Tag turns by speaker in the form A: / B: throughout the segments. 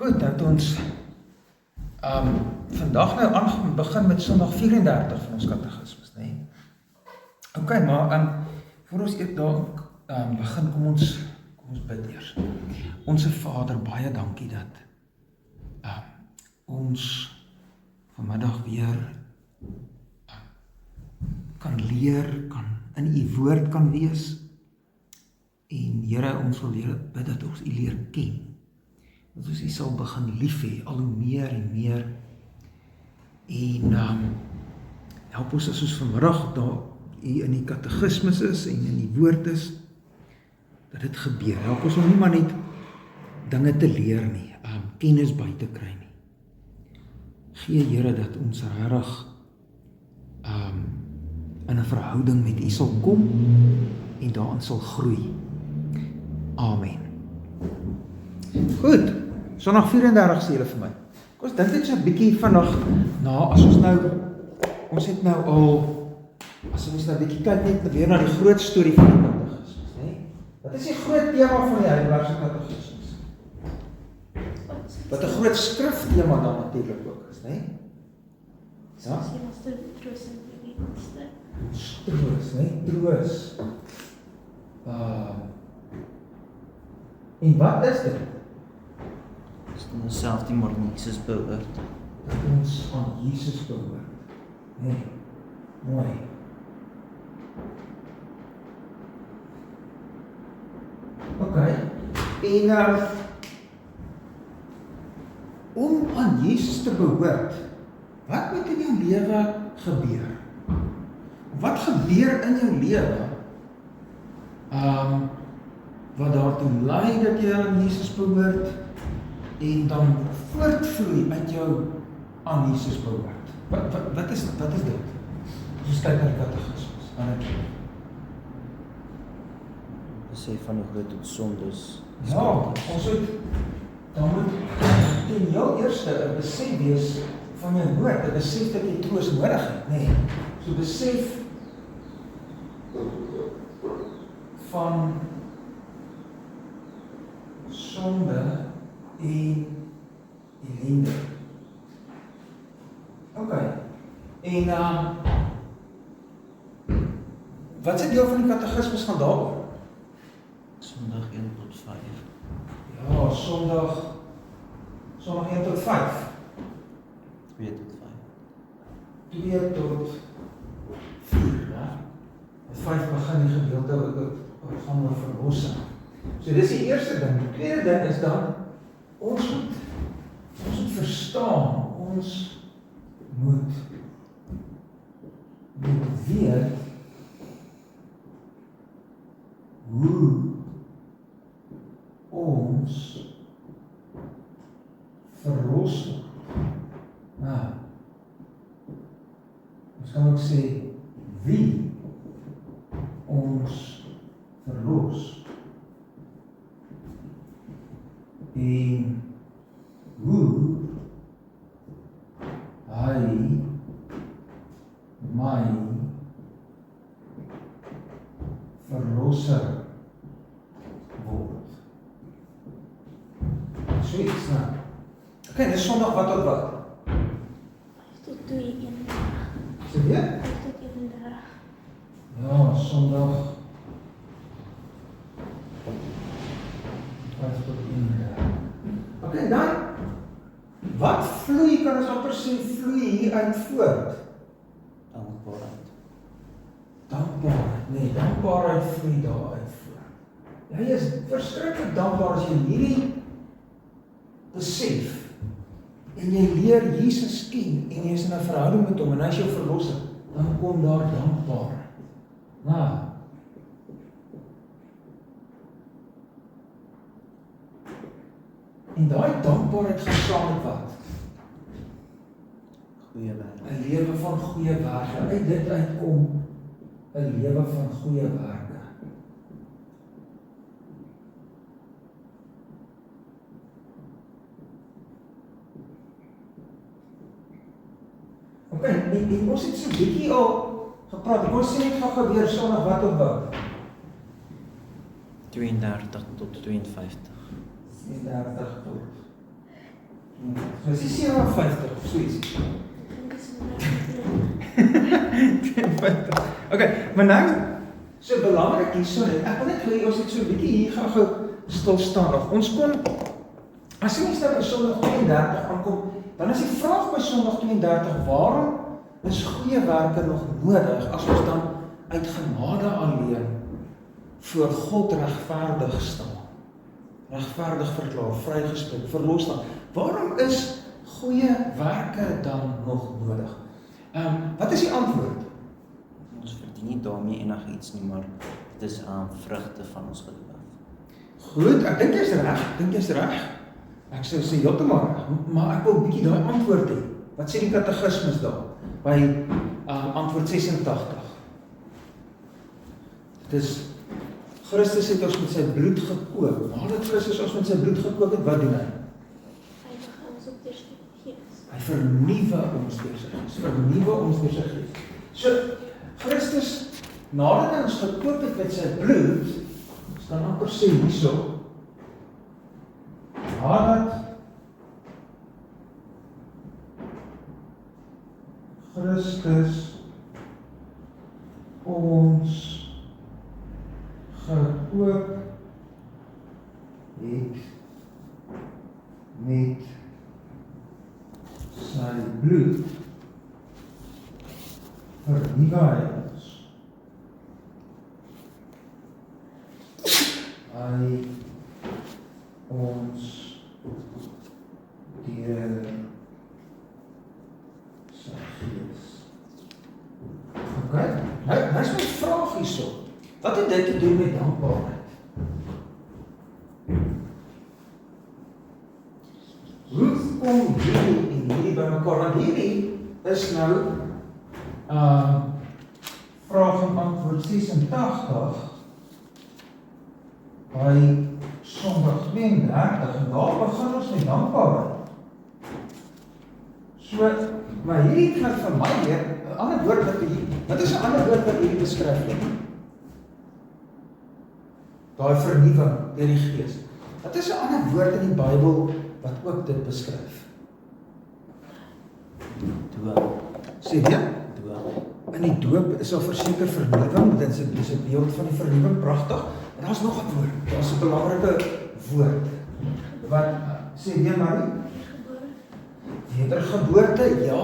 A: Goed, dan het ons vandag nou begin met Sondag 34 van ons katekismes, nee? Ok, maar voor ons daar begin, kom ons bid eers. Onse Vader, baie dankie dat ons vanmiddag weer kan leer, kan in U woord kan wees. En Here, ons wil bid dat ons U leer ken. Dat ons U sal begin lief hê, al hoe meer en meer. En help ons as ons vanmiddag daar U in die katekismes is en in die woord is, dat dit gebeur. Help ons om nie maar net dinge te leer nie, kennis by te kry nie. Gee Here dat ons regtig in 'n verhouding met U sal kom en daarin sal groei. Amen. Goed, Sondag 34 sê julle vir my. Kom ons dink net so 'n bietjie vinnig na, as ons het nou al, as ons nou 'n bietjie kyk net weer na die groot storie van die katekismes, né? Wat is die groot tema van die Heidelbergse katekismes? Wat 'n groot skrifthema dan natuurlik ook is, né? Ja? Troos, né? Troos. En wat is dit?
B: Is dit onsself die maar aan Jesus behoort.
A: Dat ons aan Jesus behoort. Nee, mooi. Ok, en om aan Jesus te behoort, wat moet in jou lewe gebeur? Wat gebeur in jou lewe wat daartoe lei dat jy aan Jesus behoort en dan voortvloei uit jou aan Jesus behoort? Wat is dit? Ons kyk na die katekismes.
B: Besef van die groot sondes.
A: Ja, dan moet ten heel eerste 'n besef wees van jou nood, 'n besef dat jy troos nodig het, nee. So besef van sonde en ellende. Ok, en wat is die deel van die katekismes gaan daaroor?
B: Sondag 1 tot 5.
A: Ja, Sondag 1 tot 5.
B: 2 tot 5.
A: 2 tot 4, ja. 5 begin die gedeelte wat gaan oor verlossing. So dis die eerste ding. Die tweede ding is dan, ons moet verstaan, ons moet weet hoe ons verlos word. Nou, ons kan ook sê, wie ons verlos. En hoe hy my verlosser word. So iets nou. Ok, dis Sondag wat tot wat?
C: Tot 2:31.
A: Sê jy?
C: Tot 31.
A: Ja, Sondag. Wat tot 31. Ok, dan, wat vloei, kan ons amper sê, vloei hier uit voort?
B: Dankbaarheid.
A: Dankbaarheid, nee, dankbaarheid vloei daar uit voort. Jy is verskriklik dankbaar as jy hierdie besef, en jy leer Jesus ken, en jy is in 'n verhouding met hom, en hy is jou verlosser, dan kom daar dankbaarheid. Nou, en daai dankbaarheid gaan saam met wat?
B: Goeie werk.
A: 'n lewe van goeie werke. Uit dit uitkom 'n lewe van goeie werke. Ok, en ons het so 'n bietjie al gepraat. Ons sê net van gebeur Sondag wat op wat?
B: 32 tot 52.
A: 32 tot So is die 57 of so iets.
C: Ek dink is maar
A: Okay, maar nou, so belangrik hier, sorry, ek wil net wil ons het so 'n bietjie hier gou stil staan nog. Ons kon, as jy nou by Sondag 32 aankom, dan is die vraag by Sondag 32, waarom is goeie werke nog nodig, as ons dan uit genade alleen voor God regverdig staan, regverdig verklaar, vrygespreek, verlos staan. Waarom is goeie werke dan nog nodig? Wat is die antwoord?
B: Ons verdien nie daarmee enigiets nie, maar dit is vrugte van ons geloof.
A: Goed, ek dink jy's reg. Ek sou sê heeltemal reg, maar ek wil 'n bietjie daai antwoord hê. Wat sê die katekismes daar by antwoord 86? Dit is Christus het ons met sy bloed gekoop. Nadat Christus ons met sy bloed gekoop het, wat doen hy?
C: Hy ons op deur sy gees.
A: Hy vernuwe ons deur sy gees. So, Christus, nadat hy ons gekoop het met sy bloed, ons kan amper sê hierso, nadat Christus ons gekoop het met sy bloed, vernuwe hy ons. Hy ons deur sy gees. Okay, nou is my vraag hierso. Wat het dit te doen met dankbaarheid? Hoe kom hierdie en hierdie by mekaar? Want hierdie is nou vraag en antwoord 86 by Sondag 32 en daar begin ons met dankbaarheid. So, maar hierdie klink vir my weer 'n ander woord wat is 'n ander woord wat hierdie beskryf word? Daai vernuwing deur die Gees. Wat is 'n ander woord in die Bybel wat ook dit beskryf?
B: Doop.
A: Sê weer?
B: Doop.
A: In die doop is daar verseker vernuwing, dit is 'n beeld van die vernuwing, pragtig. Maar daar's nog 'n woord, daar's 'n belangrike woord. Wat sê weer Marie? Wedergeboorte, ja,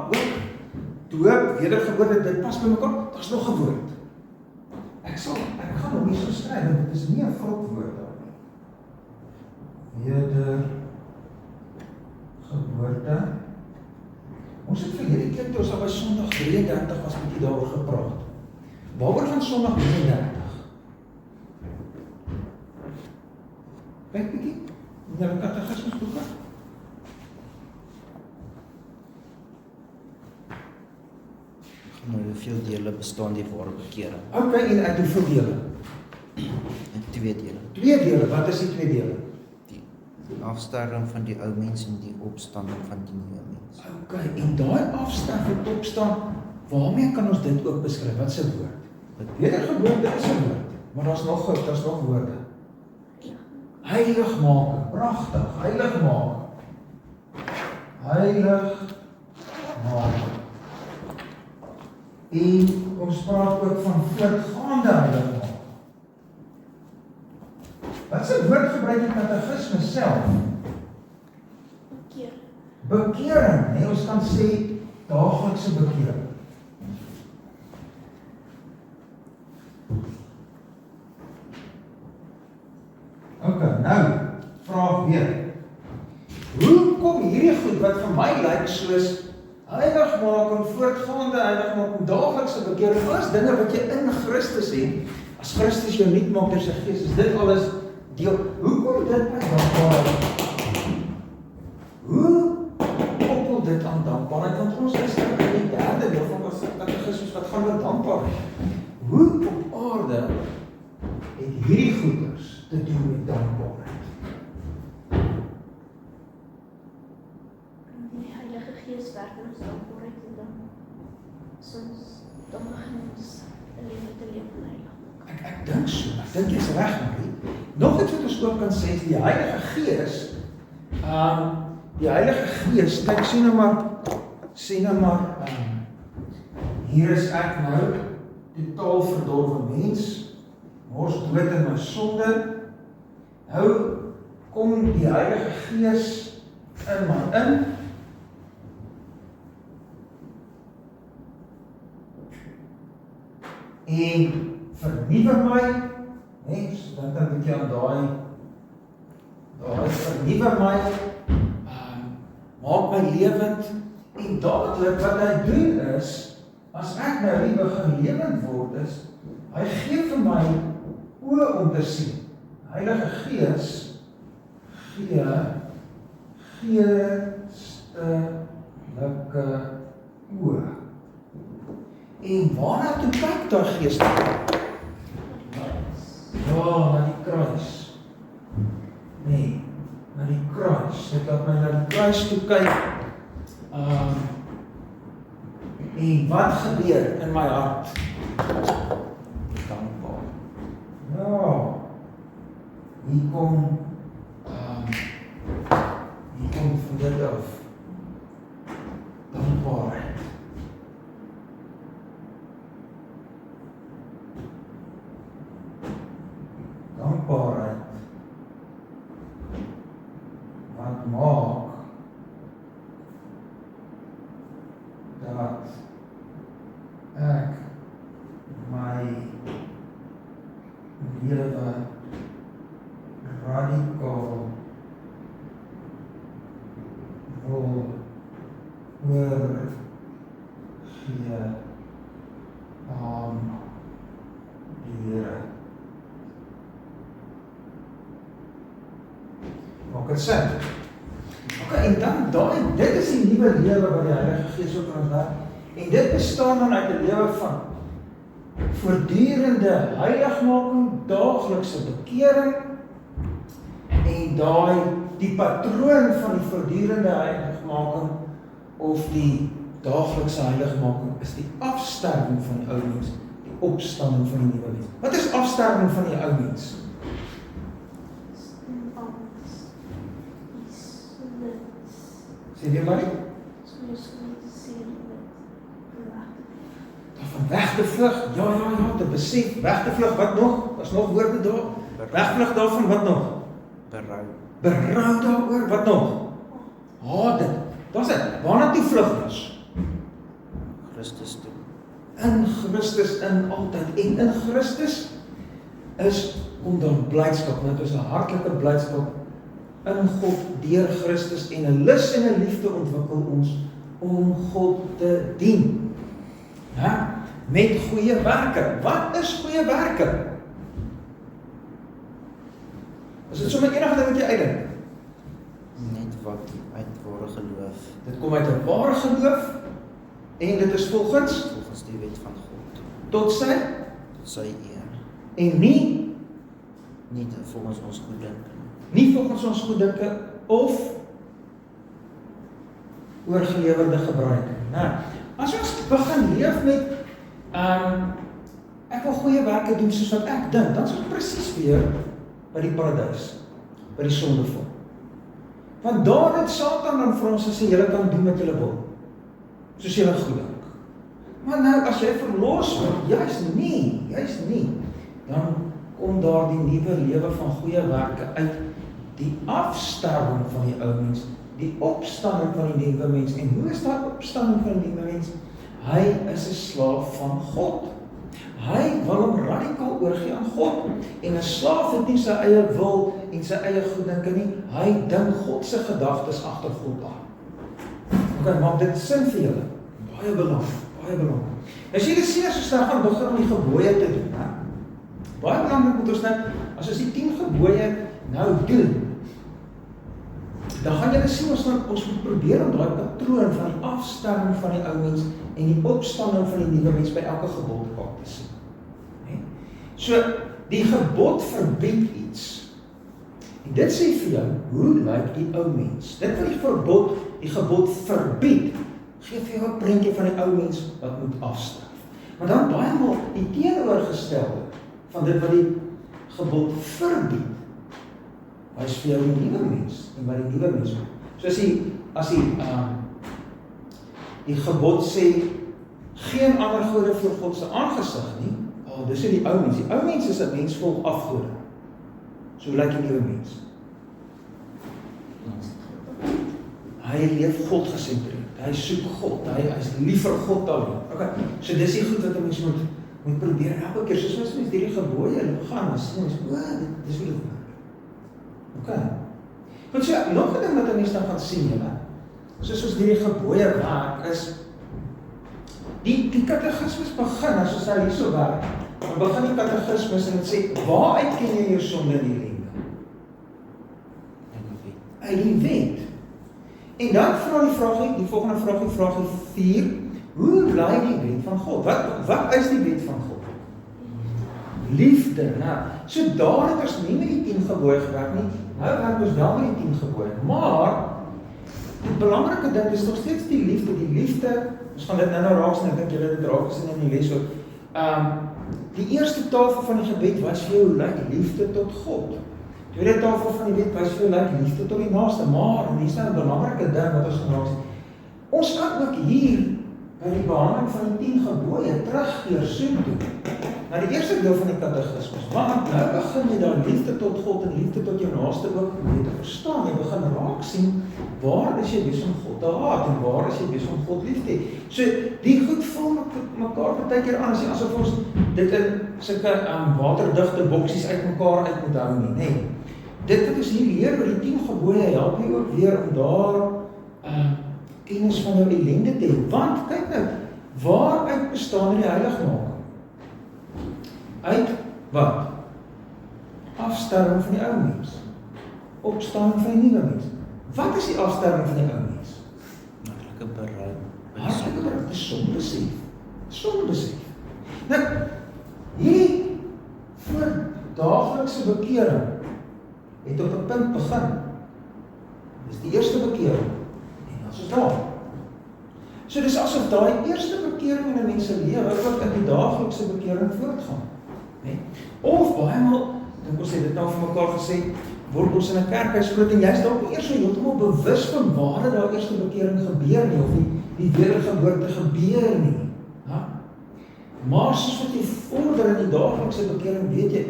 A: ook. Doop, wedergeboorte, dit pas by mekaar. Daar's nog 'n woord. Ek gaan hom nie so skryf, want dit is nie 'n vrot woord daar nie. Wedergeboorte. Ons het vir hierdie keer toe ons al by Sondag 33 was met jy daaroor gepraat. Waaroor van Sondag 33? Kyk bietjie, in julle katekismusboeke.
B: Nou, hoeveel dele bestaan die ware bekering?
A: Okay, en uit hoeveel dele?
B: In 2 dele.
A: 2 dele, wat is die 2 dele?
B: Die afsterwing van die ou mens en die opstanding van die nuwe mens.
A: Okay, en daai afsterwing en opstaan, waarmee kan ons dit ook beskryf? Wat is 'n woord? Wedergeboorte is 'n woord, maar daar's nog woorde. Heiligmaking, pragtig, heiligmaking. En ons praat ook van voortgaande heiligmaking. Wat is 'n woord gebruik in katekisme self? Bekering, nee, ons kan sê daaglikse bekering. Okay, nou, vraag weer. Hoe kom hierdie goed wat vir my lyk soos heiligmaking, voortgaande heiligmaking, daaglikse bekering, alles dinge wat jy in Christus het, as Christus jou nuut maak deur sy Gees, is dit alles deel. Hoe kom dit by dankbaarheid? Hoe koppel dit aan dankbaarheid? Want ons is in die derde deel van ons katekismes wat gaan oor dankbaarheid. Hoe op aarde het hierdie goeders te doen met dankbaarheid?
C: Die Heilige Gees werk in ons dankbaarheid en dan begin ons 'n lewe te leef in heiligmaking.
A: Ek dink so. Ek dink jy's reg, Marie. Nog iets wat ons ook kan sê, die Heilige Gees die Heilige Gees, kyk, sien nou maar, hier is ek nou, totaal verdorwe mens, mors dood in my sonde, nou kom die Heilige Gees in my in, en vernuwe my, so dink 'n bietjie aan daai vernuwe my, maak my lewend, en dadelik wat hy doen is, as ek nou hier begin lewend word is, hy gee vir my oë om te sien. Heilige Gees gee geestelike oë. En waarna toe kyk daai geestelike? Ja, na die kruis. Nee, na die kruis. Dit laat my na die kruis toe kyk. En wat gebeur in my hart?
B: Dankbaar.
A: Ja, hier kom van dit af. Dankbaarheid. Dankbaarheid. Wat maak dat ek my lewe radikaal wil oorgee aan die Here. Maak dit sin? Okay, en dan dit is die nuwe lewe wat die Heilige Gees ook aan ons laat. En dit bestaan dan uit 'n lewe van voortdurende heiligmaking, daaglikse bekering, en die patroon van die voortdurende heiligmaking of die daaglikse heiligmaking is die afsterwing van die ou mens, die opstanding van die nuwe mens. Wat is afsterwing van die ou mens? Sê weer maar nie? Van weg te vlug, ja, te besef, weg te vlug, wat nog? Daar's nog woorde daar. Wegvlug daarvan, wat nog? Berou daaroor, wat nog? Dit. Daar's dit. Waarna toe vlug ons?
B: Christus toe.
A: In Christus, in altyd. En in Christus kom daar blydskap, want dit is 'n hartlike blydskap in God deur Christus, en 'n lus en 'n liefde ontwikkel ons om God te dien. Ja, met goeie werke. Wat is goeie werke? Is dit sommer enige ding wat jy uitdink?
B: Net wat uit ware geloof.
A: Dit kom uit 'n ware geloof, en dit is volgens
B: die wet van God.
A: Tot sy
B: eer.
A: En nie
B: volgens ons goeddinke.
A: Nie volgens ons goeddinke of oorgelewerde gebruike. Nou, as ons begin leef met ek wil goeie werke doen soos wat ek dink, dan is ons presies weer by die paradys, by die sondeval. Want daar het Satan dan vir ons gesê, julle kan doen wat julle wil, soos julle goeddink. Maar nou, as jy verlos word, juist nie, dan kom daar die nuwe lewe van goeie werke uit, die afsterwing van die ou mens, die opstanding van die nuwe mens. En hoe is daai opstanding van die nuwe mens? Hy is 'n slaaf van God. Hy wil hom radikaal oorgee aan God. En 'n slaaf het nie sy eie wil en sy eie goeddinke nie. Hy dink God se gedagtes agter God aan. Okay, maak dit sin vir julle? Baie belangrik. As jy dit sien, as ons nou gaan begin om die gebooie te doen, hè? Baie belangrik moet ons net, as ons die 10 gebooie nou doen, dan gaan julle sien, ons moet probeer om daai patroon van die afsterwing van die ou mens en die opstanding van die nuwe mens by elke gebod ook te sien. So, die gebod verbied iets. En dit sê vir jou, hoe lyk die ou mens? Dit wat die gebod verbied, gee vir jou 'n prentjie van die ou mens wat moet afsterf. Maar dan baie maal die teenoorgestelde van dit wat die gebod verbied, hy is vir jou die nuwe mens, en wat die nuwe mens moet. So as die gebod sê, geen ander gode voor God se aangesig nie, dis die ou mens. Die ou mens is 'n mens vol afgode. So lyk die nuwe mens. Hy leef God gesentreerd. Hy soek God. Hy is lief vir God alleen. Okay, so dis die goed wat 'n mens moet probeer elke keer. Soos mens hierdie gebooie gaan, dan sien ons, dis hoe dit werk. Okay. Goed, so nog 'n ding wat 'n mens dan gaan sien, julle. Soos hierdie gebooie werk is die katekismes begin as ons nou hierso werk. Dan begin die katekismes en dit sê, waaruit ken jy jou sonde in die lewe? Uit die wet. En dan vra die volgende vraagie, vraagie 4, hoe bly die wet van God? Wat is die wet van God? Liefde. Nou, so daar het ons nie met die 10 gebooie gewerk nie, nou werk ons wel met die 10 gebooie, maar die belangrike ding is nog steeds die liefde. Die liefde, ons gaan dit nou raak sien, ek dink julle het dit raak gesien in die les ook. Die eerste tafel van die gebed was vir jou lyk liefde tot God. Tweede tafel van die wet was vir jou lyk liefde tot die naaste. Maar, en hier is nou 'n belangrike ding wat ons gaan raak sien. Ons kan ook hier by die behandeling van die 10 gebooie terugkeer soontoe na die eerste deel van die katekismes. Want nou begin jy dan liefde tot God en liefde tot jou naaste ook probeer te verstaan. Jy begin raak sien, waar is jy besig om God te haat en waar is jy besig om God lief te hê. So, die goed vul mekaar partykeer aan, asof ons dit in sulke waterdigte boksies uit mekaar uit moet hou nie, nee. Dit wat ons hier leer oor die 10 gebooie help jy ook weer om daar kennis van jou ellende te hê. Want, kyk nou, waaruit bestaan die heiligmaking? Uit wat? Afsterwing van die ou mens. Opstanding van die nuwe mens. Wat is die afsterwing van die ou mens?
B: Hartlike berou.
A: Hartlike berou, dis sonbesef. Sonbesef. Nou, hierdie voordaaglikse bekering het op 'n punt begin. Dis die eerste bekering. En dan is ons daar. So dis asof daai eerste bekering in 'n mens se lewe ook in die daaglikse bekering voortgaan. Nee? Of baie maal, dink ons het dit nou vir mekaar gesê, word ons in 'n kerkhuis groot en jy's dalk eers heeltemal bewus van waar dit daai eerste bekering gebeur nie, of die wedergeboorte gebeur nie. Ja? Maar soos wat jy vorder in die daaglikse bekering, weet jy,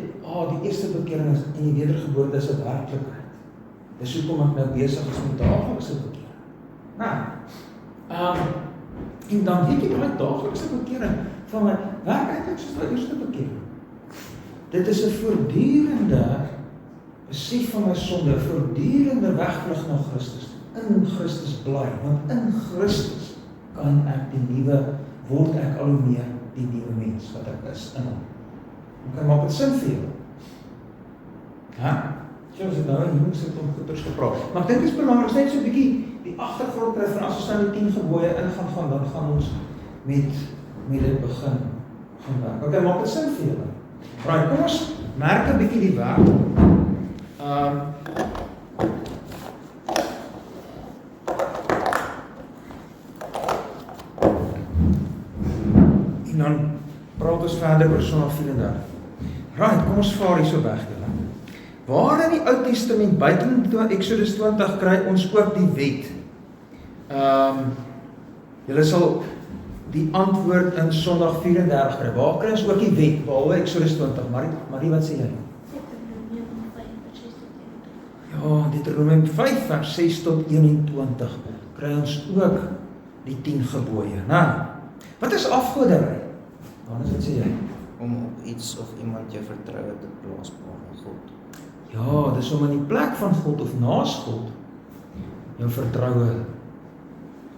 A: die eerste bekering is en die wedergeboorte is 'n werklikheid. Dis hoekom ek nou besig is met daaglikse bekering. Nou, en dan weet jy daai daaglikse bekering van my werk eintlik soos die eerste bekering. Dit is 'n voortdurende besef van my sonde, 'n voortdurende wegvlug na Christus. In Christus bly, want in Christus kan ek word ek al hoe meer die nuwe mens wat ek is in hom. Okay, maak dit sin vir jou? So as dit nou hier moet sit om goeders gepraat. Maar ek dink dit is belangrik, net so 'n bietjie die agtergrond kry van as ons nou die 10 gebooie ingaan, dan gaan ons met dit begin werk. Okay, maak dit sin vir julle? Right, kom ons merk 'n bietjie die werk. En dan praat ons verder oor Sondag 34. Right, kom ons vaar hierso weg, julle. Waar in die Ou Testament, buite Exodus 20, kry ons ook die wet. Julle sal die antwoord in Sondag 34 kry. Waar kry ons ook die wet, behalwe Exodus 20? Marie, wat sê jy? Ja, Deuteronomium 5 vers 6 tot 21 kry ons ook die 10 gebooie. Nou, wat is afgoderry? Wat sê jy?
B: Om op iets of iemand jou vertroue te plaas behalwe God.
A: Ja, dis om in die plek van God of naas God jou vertroue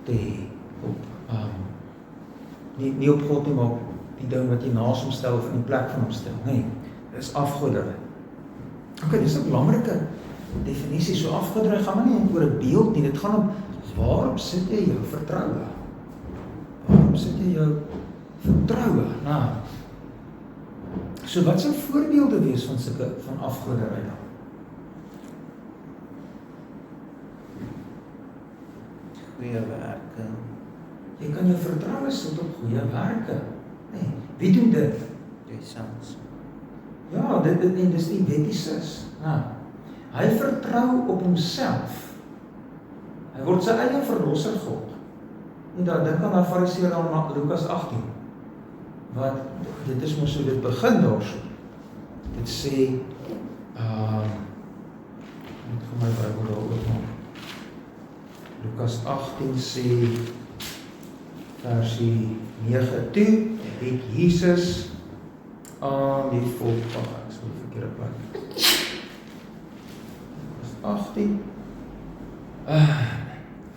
A: te hê op nie op God nie, maar op die ding wat jy naas hom stel of in die plek van hom stel. Nee, dis afgoderry. Okay, dis 'n belangrike definisie. So afgoderry gaan maar nie oor 'n beeld nie, dit gaan om waarop sit jy jou vertroue? Waarop sit jy jou vertroue? Nou, so wat sou voorbeelde wees van afgoderry dan?
B: Goeie werke.
A: Jy kan jou vertroue sit op goeie werke. Nee, wie doen dit?
B: Jouself.
A: Ja, dit is die wettises. Nou, hy vertrou op homself. Hy word sy eie verlosser God. En dan dink aan die Fariseer dan na Lukas 18. Wat, dit is mos hoe dit begin daarso. Dit sê, ek gaan my Bybel daar oopmaak. Lukas 18 sê, versie 9 toe, het Jesus aan die volk van, ek sê die verkeerde plek. Lukas 18,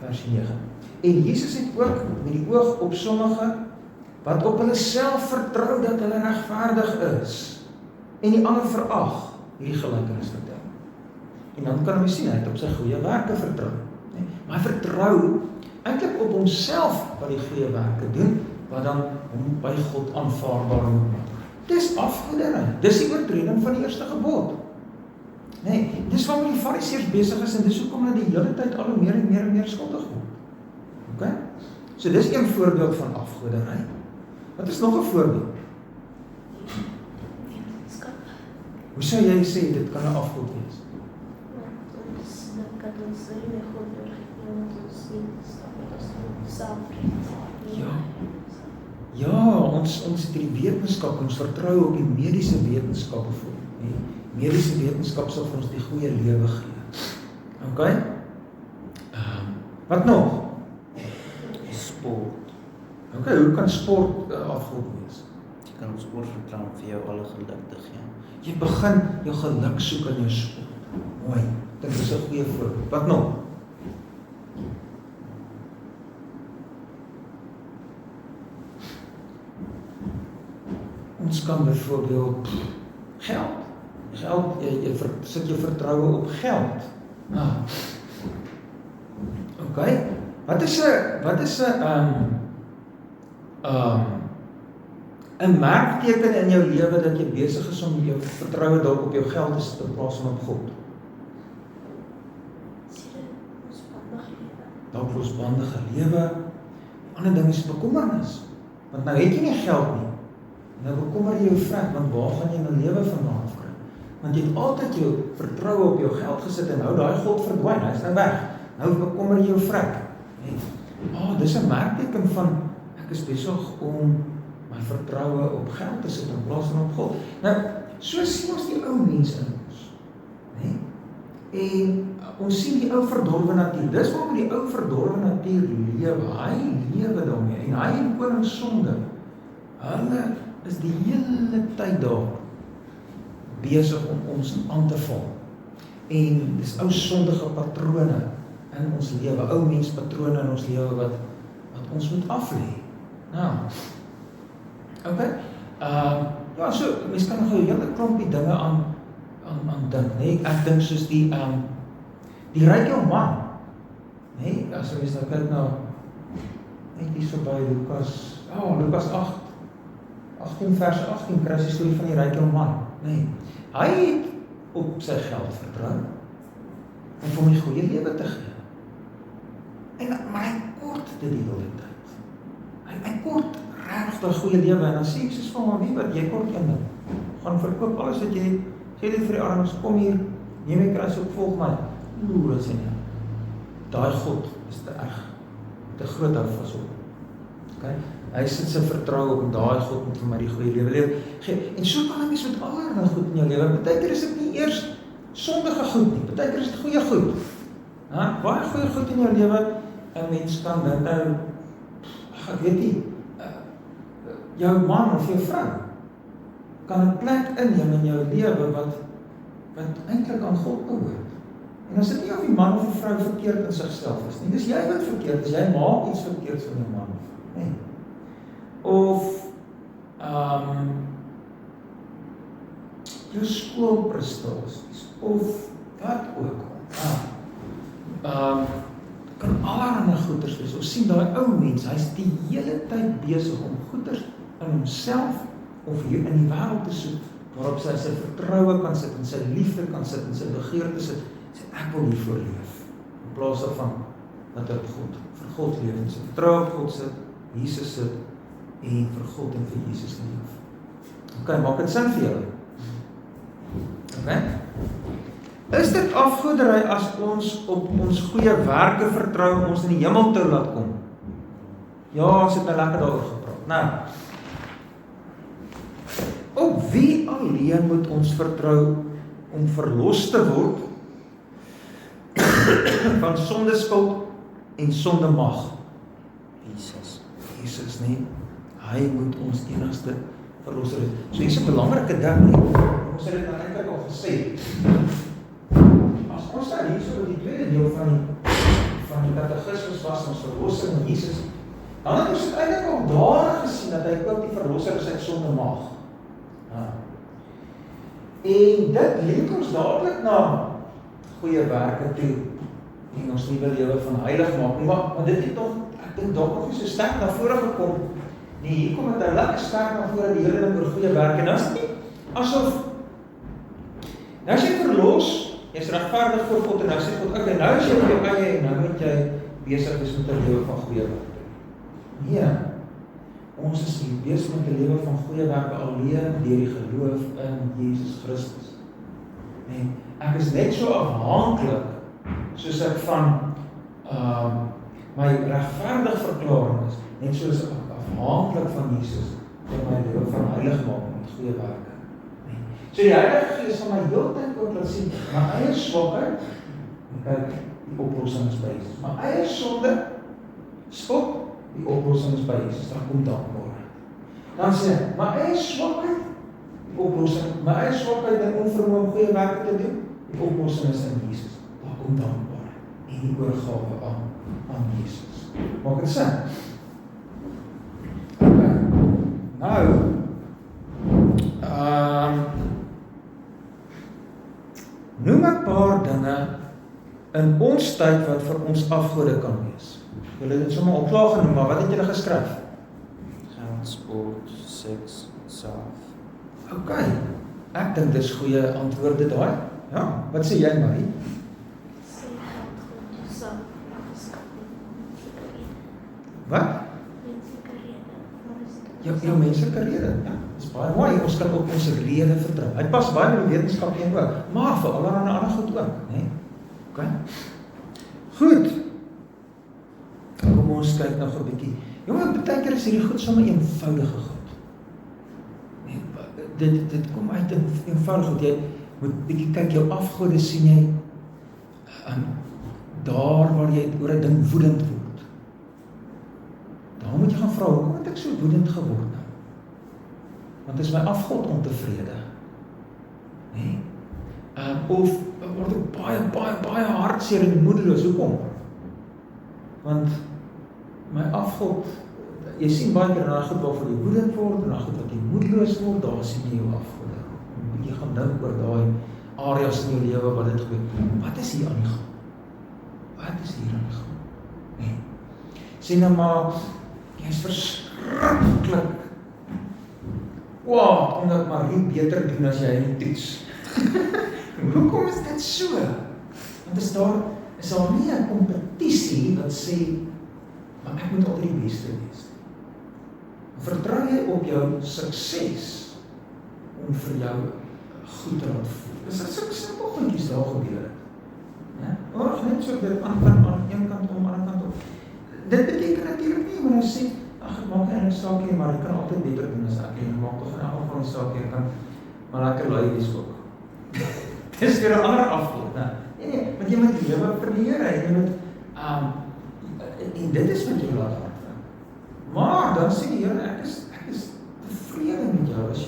A: versie 9. En Jesus het ook met die oog op sommige, wat op hulle self vertrou dat hulle regverdig is, en die ander verag, hierdie gelykenis vertel. En dan kan hy sien, hy het op sy goeie werke vertrou. Maar hy vertrou eintlik op homself wat die goeie werke doen, wat dan hom by God aanvaarbaar moet maak. Dis afgoderry, dis die oortreding van die eerste gebod. Nee, dis waarom die Fariseërs besig is, en dis hoekom hulle die hele tyd al hoe meer en meer skuldig word. Okay? So dis een voorbeeld van afgoderry. Wat is nog 'n voorbeeld?
C: Wetenskap.
A: Hoe sou jy sê dit kan 'n afgod wees?
C: Ons dink dat ons nie meer God nodig het nie, want ons wetenskap het ons self red.
A: Ja, ons het die wetenskap, ons vertrou op die mediese wetenskap bijvoorbeeld. Mediese wetenskap sal vir ons die goeie lewe gee. Okay? Wat nog?
B: Sport.
A: Okay, hoe kan sport afgod wees?
B: Jy kan op sport vertrou vir jou alle geluk te gee.
A: Jy begin jou geluk soek in jou sport. Mooi, dit is 'n goeie voorbeeld. Wat nog? Ons kan byvoorbeeld geld. Jy sit jou vertroue op geld. Okay. Wat is 'n merkteken in jou lewe dat jy besig is om jou vertroue dalk op jou geld te sit in plaas van op God? Dalk losbandige lewe. Die ander ding is bekommernis. Want nou het jy nie geld nie. Nou bekommer jy jou vrek, want waar gaan jy nou lewe vandaan afkry? Want jy het altyd jou vertroue op jou geld gesit en nou daai God verdwyn, hy is nou weg. Nou bekommer jy jou vrek. Dis 'n merkteken van ek is besig om my vertroue op geld te sit in plaas van op God. Nou, so sien ons die ou mense in ons. En ons sien die ou verdorwe natuur. Dis waarom die ou verdorwe natuur lewe. Hy lewe daarmee en hy en koning sonde. Hulle is die hele tyd daar besig om ons aan te val. En dis ou sondige patrone in ons lewe, ou menspatrone in ons lewe wat ons moet aflê. Nou, okay. So, mens kan nog 'n hele klompie dinge aan dink, Ek dink soos die ryk jou man, as mens nou kyk na, net hier so by Lukas 18 vers 18, kry die storie van die ryk jou man, Hy het op sy geld vertrou, en vir hom die goeie lewe te gee. Maar hy kort dit die hele tyd. Hy kort regtig die goeie lewe, en dan sê ek soos van hom, wie wat, jy kort jou gaan verkoop alles wat jy, sê dit vir die armes, kom hier, neem die kruis op, volg my. Dat sê nie. Daai God is te erg, te groot hou vas op. Okay? Hy sit sy vertroue op, en daai God moet vir my die goeie lewe gee. En so kan hy mens met allerlei goed in jou lewe. Partykeer is dit nie eers sondige goed nie, partykeer is dit goeie goed. Baie goeie goed in jou lewe, en mens kan dink nou, ek weet nie, jou man of jou vrou kan 'n plek inneem in jou lewe wat eintlik aan God behoort. En as dit nie of die man of die vrou verkeerd in sigself is nie, dis jy wat verkeerd is, jy maak iets verkeerds van jou man of vrou, Of jou skoolprestasies, of wat ook al. Kan allerlei goeders wees. Ons sien daai ou mens, hy's die hele tyd besig om goeders in homself of hier in die wêreld te soek, waarop sy vertroue kan sit, en sy liefde kan sit, en sy begeerte sit, sê ek wil hiervoor leef, in plaas van wat op God, vir God leef, en sy vertroue op God sit, Jesus sit, en vir God en vir Jesus leef. Okay, maak dit sin vir julle? Okay? Is dit afgoderry as ons op ons goeie werke vertrou om ons in die hemel te laat kom? Ja, ons het nou lekker daaroor gepraat. Nou, op wie alleen moet ons vertrou om verlos te word van sondeskuld en sondemag? Jesus, nee. Hy moet ons enigste verlosser wees. So hier is 'n belangrike ding, nie? Ons het dit nou eintlik al gesê. As ons daar hier so die tweede deel van die katekismus was, ons verlossing in Jesus, dan het ons het eintlik al daar gesien dat hy ook die verlosser is uit sondemag. En dit link ons dadelik na goeie werke toe en ons nuwe lewe van heilig maak. Maar dit het nog, ek dink dalk nog nie so sterk na vore gekom. Nee, hier kom dit lekker sterk na vore die hele ding oor goeie werke. Nou is dit nie asof nou as jy verlos, jy is regverdig voor God en nou sê God, okay, nou is jy op jou eie en nou moet jy besig wees met 'n lewe van goeie werke. Nee, ons is nie besig met 'n lewe van goeie werke alleen deur die geloof in Jesus Christus. Nee, ek is net so afhanklik soos ek van my regverdig verklaring is, net soos ek afhanklik van Jesus om my lewe van heilig maak met goeie werke. Nee. So die Heilige Gees van my heeltyd ook laat sien, my eie swakheid, en kyk, die oplossing is by Jesus. My eie sonde, stop, die oplossing is by Jesus, dan kom dankbaarheid. Dan sê hy, my eie swakheid, die oplossing, my eie swakheid en onvermoë om goeie werke te doen, die oplossing is in Jesus, dan kom dankbaarheid en die oorgawe aan Jesus. Maak het sin? Okay. Nou, noem 'n paar dinge in ons tyd wat vir ons afgode kan wees. Julle het dit sommer al klaar genoem, maar wat het julle geskryf?
B: Geld, sport, seks, self.
A: Okay, ek dink dis goeie antwoorde daai. Ja, wat sê jy, Marie?
C: Sê geld goed jouself,
A: Wat?
C: menslike rede.
A: Jou menslike rede, ja. Dis baie mooi, ons kan op ons rede vertrou. Hy pas baie met die wetenskap een ook, maar vir allerlei ander goed ook, né? Okay. Goed. Kom ons kyk nog 'n bietjie. Jonge, baie keer is hierdie goed sommer eenvoudige goed. Nee, dit kom uit 'n eenvoudige goed. Jy moet bietjie kyk, jou afgode sien jy daar waar jy oor 'n ding woedend word. Dan moet jy gaan vra, hoekom het ek so woedend geword nou? Want is my afgod ontevrede? Nee? Of word ek baie hartseer en moedeloos, hoekom? Want my afgod, jy sien baie keer na goed waarvoor jy woedend word, en na goed wat jy moedeloos word, daar sien jy jou afgode. Jy gaan dink oor daai areas in jou lewe wat dit gebeur. Wat is hier aan die gang? Wat is hier aan die gang? Nee. Sien nou maar, jy is verskriklik kwaad, omdat Marie beter doen as jy in die toets. Hoekom is dit so? Want is daar nie 'n kompetisie wat sê, maar ek moet altyd die beste wees. Vertrou jy op jou sukses om vir jou goed te laat voel? Dis so simpel goedjies daar gebeur het. Ja? Of net so dit aan een kant om, aan die ander kant op. Dit beteken natuurlik nie, maar ons sê, ag, ek maak eintlik saak hier, maar ek kan altyd beter doen as ek en maak tog in elk geval 'n saak hier kan maar lekker lui wees ook. Dis weer 'n ander afgod, né? Nee, want jy moet lewe vir die Here, jy moet en dit is wat jy laat aanvang. Maar dan sê die Here, ek is tevrede met jou as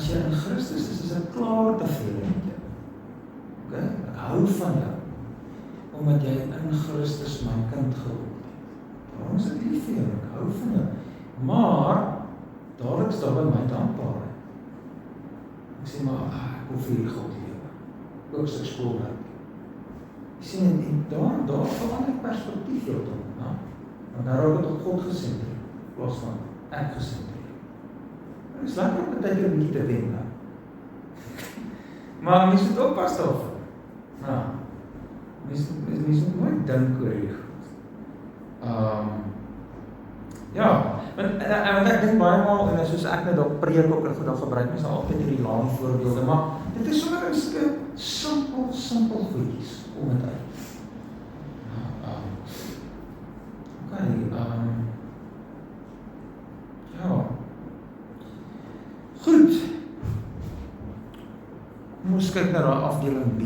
A: jy in Christus is ek klaar tevrede met jou. Okay? Ek hou van jou omdat jy in Christus my kind geword het. Daarom is ek lief vir jou, ek hou van jou. Maar dadelik is daar by my dankbaarheid. Ek sê maar, ek wil vir die God lewe. Ook sy skoolwerk. Jy sien, en daar verander perspektief heeltemal, né? Want daar raak dit op God gesentreer, in plaas van ek gesentreer. Dit is lekker om baie keer 'n bietjie te wen, né? Maar mens moet oppas daarvoor. Nou, mens moet mooi dink oor hierdie goed. Ja, En ek dink baie maal, en soos ek net op preek ook en dan gebruik mens altyd hierdie lang voorbeelde, maar dit is sommer 'n stuk simpel goedjies om dit uit. Ja. Goed. Kom ons kyk na daai afdeling B.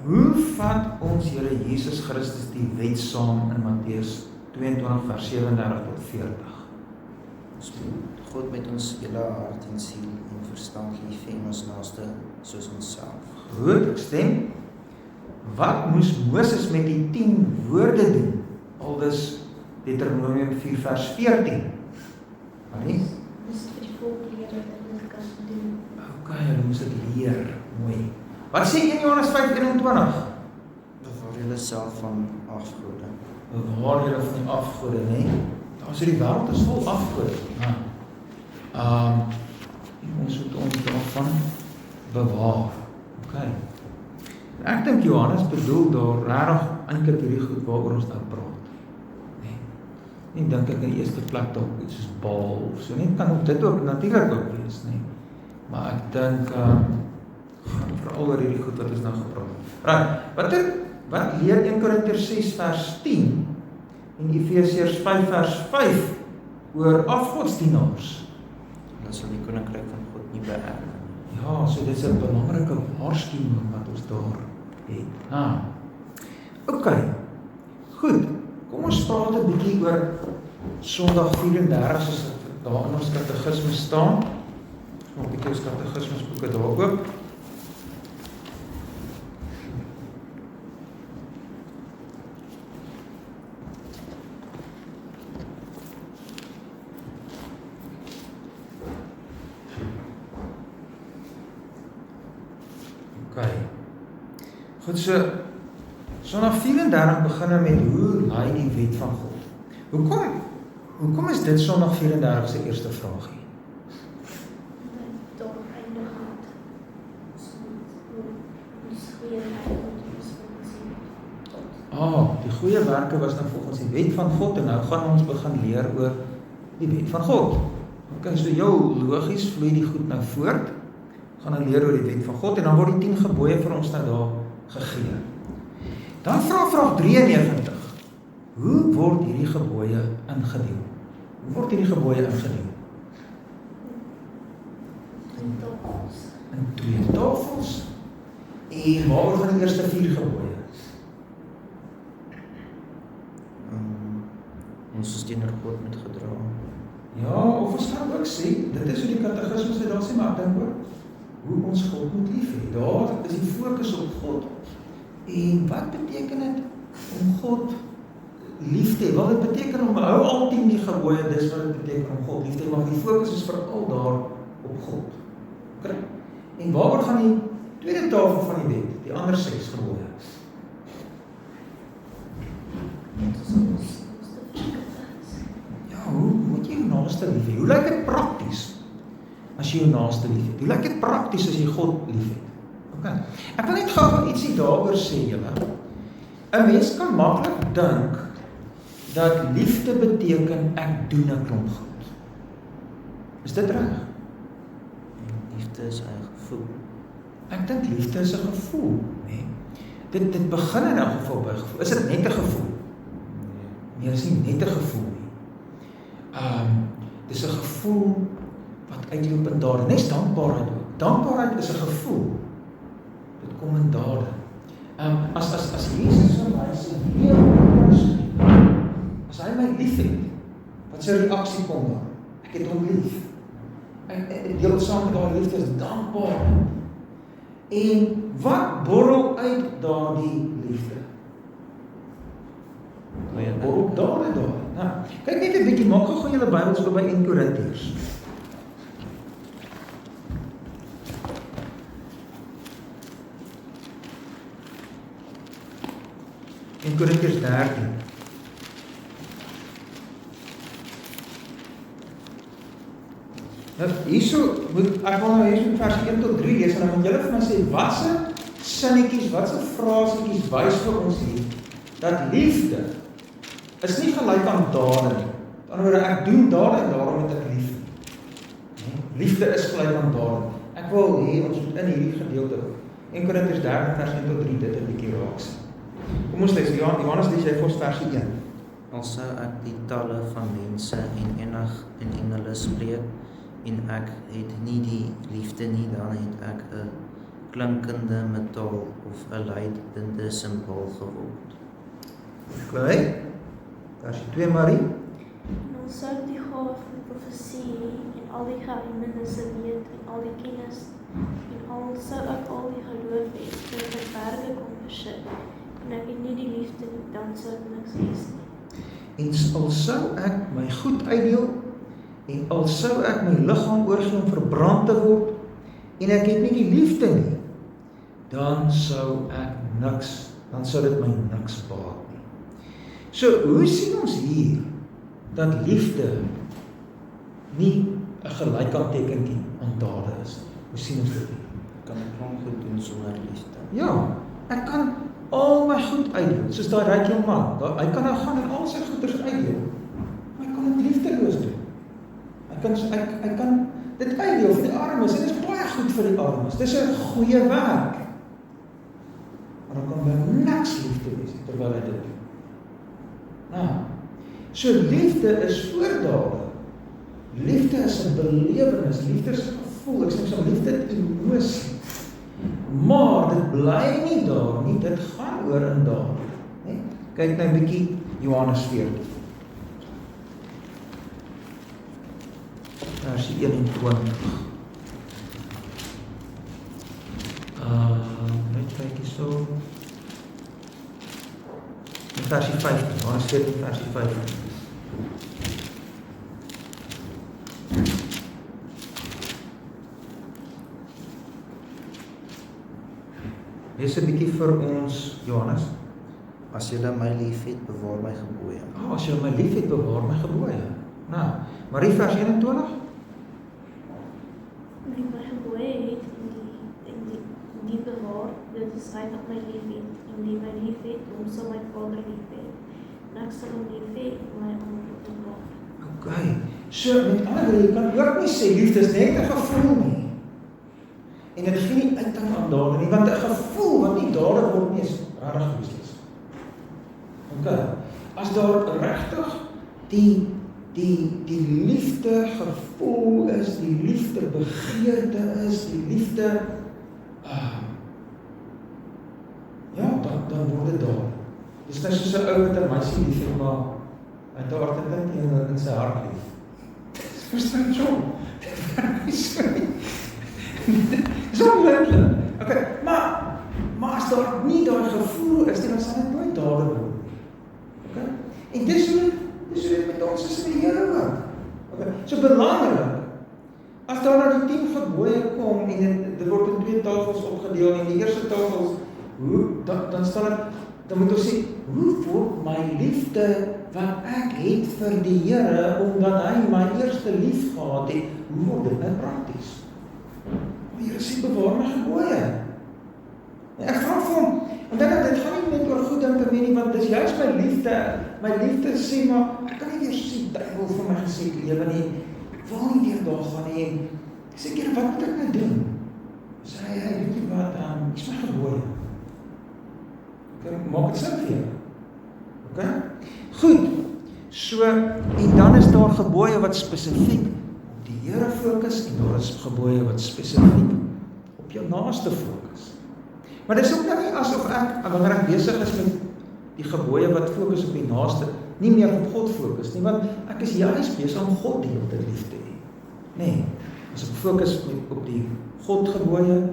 A: Hoe vat ons Here Jesus Christus die wet saam in Matteus 22 vers 37 tot 40?
B: Ons moet God met ons hele hart en siel en verstand lief hê en ons naaste soos onsself.
A: Goed, ek stem. Wat moes Moses met die 10 woorde doen? Aldus Deuteronomium 4 vers 14. Allee?
C: Dis vir die volk leer dat hulle dit kan doen.
A: Okay, hulle moes dit leer. Mooi. Wat sê 1 Johannes 5:21?
B: Bewaar julle self van afgode.
A: Bewaar julle van die afgode, né? Daar sê die wêreld is vol afgode. Ons moet ons daarvan bewaar. Okay. Ek dink Johannes bedoel daar regtig eintlik hierdie goed waaroor ons nou praat. Nee. Nie dink ek in die eerste plek dalk iets soos Baal of so nie. Kan ook dit ook natuurlik ook wees, nee. Maar ek dink veral oor hierdie goed wat ons nou gepraat het. Wat leer 1 Korintiërs 6 vers 10 en Efesiërs 5 vers 5 oor afgodsdienaars?
B: Hulle sal die koninkryk van God nie beerwe nie.
A: Ja, so dit is 'n belangrike waarskuwing wat ons daar het. Okay. Goed. Kom ons praat 'n bietjie oor Sondag 34 soos dit daar in ons katekismes staan. Ons moet 'n bietjie ons katekismesboeke daar oop. Okay. Goed, so Sondag 34 begin met hoe laai die wet van God. Hoekom is dit Sondag 34 se eerste vraagie?
C: Daar eindig het. Ons goeie werke ons
A: Die goeie werke was nou volgens die wet van God en nou gaan ons begin leer oor die wet van God. Okay, so jou logies vloei die goed nou voort. Gaan nou leer oor die wet van God en dan word die 10 gebooie vir ons nou daar gegee. Dan vraag 93. Hoe word hierdie gebooie ingedeel? Hoe word hierdie gebooie ingedeel? In 2 tafels. En waaroor gaan die eerste 4 gebooie?
B: Ons is teenoor God moet gedra.
A: Ja, of ons kan ook sê, dit is hoe die katekismes dit daar sê, maar ek dink ook, hoe ons God moet lief hê. Daar is die fokus op God. En wat beteken dit om God lief te hê? Wel, dit beteken om hou al 10 die gebooie, dis wat dit beteken om God lief te hê, maar die fokus is veral daar op God. Okay? En waaroor gaan die tweede tafel van die wet, die ander 6 gebooie? Ja, hoe moet jy jou naaste lief hê? Hoe lyk dit prakties as jy jou naaste lief het? Hoe lyk dit prakties as jy God lief het? Okay. Ek wil net gou ietsie daaroor sê julle. 'n Mens kan maklik dink dat liefde beteken ek doen 'n klomp goed. Is dit reg?
B: Liefde is 'n gevoel.
A: Ek dink liefde is 'n gevoel, né? Dit begin in 'n gevoel by gevoel. Is dit net 'n gevoel? Nee, dit is nie net 'n gevoel nie. Dis 'n gevoel wat uitloop in dade. Nes dankbaarheid ook. Dankbaarheid is 'n gevoel. Dit kom in dade. As Jesus vir my sê, as hy my lief het, wat sy reaksie kom daar? Ek het hom lief. Ek deel saam met daardie liefde is dankbaarheid. En wat borrel uit daardie liefde? Borrel dade daar. Nou, kyk net 'n bietjie, maak gou julle Bybels oop by 1 Korintiërs. In Korintiërs 13. Nou, hierso moet ek wil nou hierso vers 1 tot 3 lees en dan moet julle vir my sê watse sinnetjies, watse frasetjies wys vir ons hier dat liefde is nie gelyk aan dade nie. Met ander woorde, ek doen dade en daarom het ek lief. Liefde is gelyk aan dade. Ek wil hê ons moet in hierdie gedeelte 1 Korintiërs 13 vers 1 tot 3 dit 'n bietjie raak sien. Kom ons lees Johannes lees jy vir ons versie 1.
B: Al sou ek die talle van mense en engele spreek, en ek het nie die liefde nie, dan het ek 'n klinkende metaal of 'n leidende simbool geword.
A: Oké. Versie 2 Marie.
C: En ons sou die gawe van profesie en al die geheimenisse weet en al die kennis en al sou ek al die geloof hê en ek berge kon besit en ek het nie die liefde nie, dan sou ek niks wees nie.
A: En al sou ek my goed uitdeel en al sou ek my liggaam oorgee om verbrand te word en ek het nie die liefde nie, dan sou dit my niks baat nie. So, hoe sien ons hier dat liefde nie 'n gelykanteken aan dade is nie? Hoe sien ons dit hier?
B: Kan ek klomp goed doen sonder liefde?
A: Ja, ek kan al my goed uitdeel, soos daai ryk jong man. Hy kan nou gaan en al sy goeders uitdeel, maar hy kan dit liefdeloos doen. Hy kan dit uitdeel vir die armes, en dit is baie goed vir die armes. Dis 'n goeie werk. Maar dan kan daar niks liefde wees terwyl hy dit doen. Nou, so liefde is voordade. Liefde is 'n belewenis, liefde is 'n gevoel, ek sê so liefde is emosie. Maar dit bly nie daar nie, dit gaan oor in dade. Nee? Kyk nou 'n bietjie Johannes 14. Versie 21. Net kyk hierso. Versie 15, Johannes 14 versie 15. Lees 'n bietjie vir ons, Johannes.
B: As julle my liefhet, bewaar my gebooie.
A: As julle my liefhet, bewaar my gebooie. Nou, Marie vers 21.
C: Wie my gebooie het en die bewaar, dit is hy wat my liefhet, en die my liefhet, hom sal my Vader liefhet, en ek sal hom liefhet en my openbaar.
A: Okay, so met ander woorde, jy kan ook nie sê liefde is net 'n gevoel nie. En dit gee nie uiting aan dade nie, want 'n gevoel wat nie dade word nie is regtig useless. Okay, as daar regtig die liefde gevoel is, die liefde begeerte is, die liefde dan word dit daar. Dis nou soos 'n ou wat 'n meisie liefhet, maar hy het haar te dink in sy hart lief. Verstaan jy? Dis onmoontlik. Okay, maar as daar nie daai gevoel is nie, dan sal dit nooit dade word nie. Okay? En dis hoe dit met ons is in die Here ook. Okay, so belangrik. As daar nou die 10 gebooie kom en dit word in 2 tafels opgedeel en die eerste tafels dan moet ons sê, hoe word my liefde wat ek het vir die Here, omdat hy my eerste lief gehad het, hoe word dit nou prakties? Die Here sê, bewaar my gebooie. En ek vra vir hom, en dit gaan nie net oor goed dinge nie, want dis juist my liefde sê, maar ek kan nie weer soos die duiwel vir my gesê lewe nie, ek wil nie weer daar gaan nie, ek sê, Here, wat moet ek nou doen? Sê hy, weet jy wat, is my gebooie. Maak het sin vir jou. Okay? Goed, so, en dan is daar gebooie wat spesifiek op die Here fokus, en daar is gebooie wat spesifiek op jou naaste fokus. Maar dis ook nou nie asof wanneer ek besig is met die gebooie wat fokus op die naaste, nie meer op God fokus nie, want ek is juist besig om God die hele tyd lief te hê. Nee, as ek fokus op die God gebooie,